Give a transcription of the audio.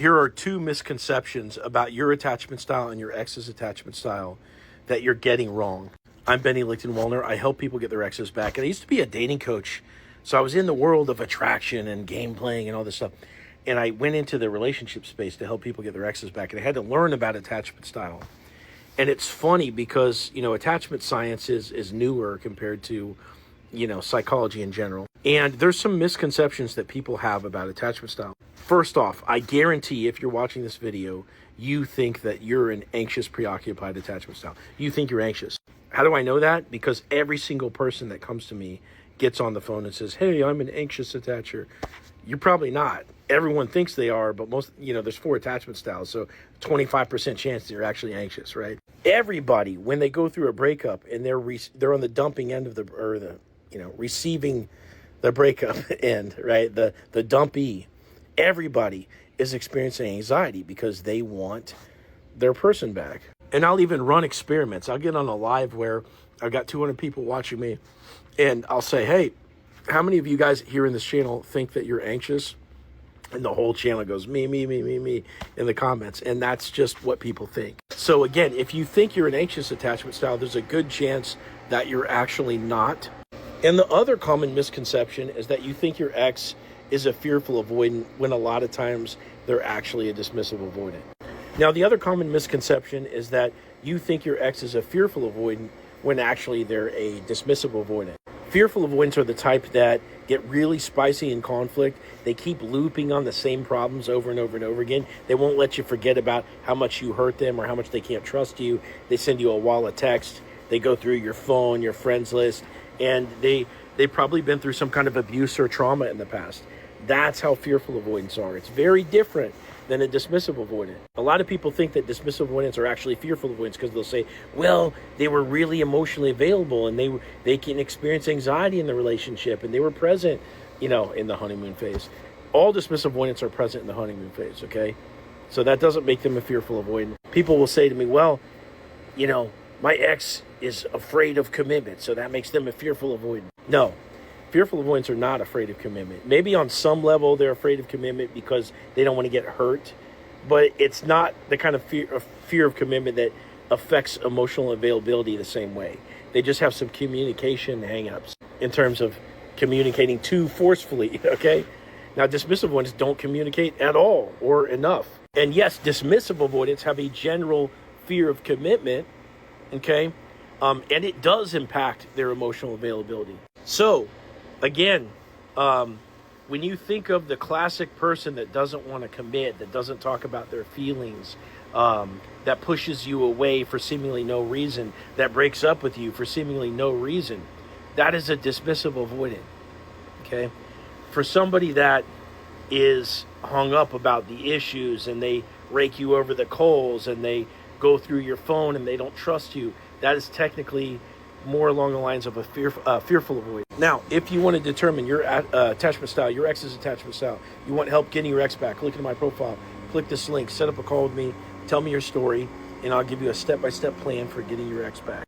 Here are two misconceptions about your attachment style and your ex's attachment style that you're getting wrong. I'm Benny Lichtenwallner. I help people get their exes back. And I used to be a dating coach. So I was in the world of attraction and game playing and all this stuff. And I went into the relationship space to help people get their exes back. And I had to learn about attachment style. And it's funny because, attachment science is newer compared to, psychology in general. And there's some misconceptions that people have about attachment style. First off, I guarantee if you're watching this video, you think that you're an anxious, preoccupied attachment style. You think you're anxious. How do I know that? Because every single person that comes to me gets on the phone and says, hey, I'm an anxious attacher. You're probably not. Everyone thinks they are, but most, there's 4 attachment styles. So 25% chance that you're actually anxious, right? Everybody, when they go through a breakup and they're on the dumping end of receiving the breakup end, right? The dumpee, everybody is experiencing anxiety because they want their person back. And I'll even run experiments. I'll get on a live where I've got 200 people watching me and I'll say, hey, how many of you guys here in this channel think that you're anxious? And the whole channel goes, me, in the comments. And that's just what people think. So again, if you think you're an anxious attachment style, there's a good chance that you're actually not. And the other common misconception is that you think your ex is a fearful avoidant when a lot of times they're actually a dismissive avoidant. Now, the other common misconception is that you think your ex is a fearful avoidant when actually they're a dismissive avoidant. Fearful avoidants are the type that get really spicy in conflict. They keep looping on the same problems over and over and over again. They won't let you forget about how much you hurt them or how much they can't trust you. They send you a wall of text. They go through your phone, your friends list, and they've probably been through some kind of abuse or trauma in the past. That's how fearful avoidants are. It's very different than a dismissive avoidant. A lot of people think that dismissive avoidants are actually fearful avoidants because they'll say, well, they were really emotionally available and they can experience anxiety in the relationship and they were present, in the honeymoon phase. All dismissive avoidants are present in the honeymoon phase, okay? So that doesn't make them a fearful avoidant. People will say to me, well, my ex is afraid of commitment, so that makes them a fearful avoidant. No. Fearful avoidants are not afraid of commitment. Maybe on some level they're afraid of commitment because they don't want to get hurt, but it's not the kind of fear of commitment that affects emotional availability the same way. They just have some communication hang-ups in terms of communicating too forcefully, okay? Now, dismissive avoidants don't communicate at all or enough. And yes, dismissive avoidants have a general fear of commitment, okay? And it does impact their emotional availability. So, again, when you think of the classic person that doesn't want to commit, that doesn't talk about their feelings, that pushes you away for seemingly no reason, that breaks up with you for seemingly no reason, that is a dismissive avoidant, okay? For somebody that is hung up about the issues and they rake you over the coals and they go through your phone and they don't trust you, that is technically more along the lines of a fearful avoidance. Now, if you want to determine your attachment style, your ex's attachment style, you want help getting your ex back, look into my profile, click this link, set up a call with me, tell me your story, and I'll give you a step-by-step plan for getting your ex back.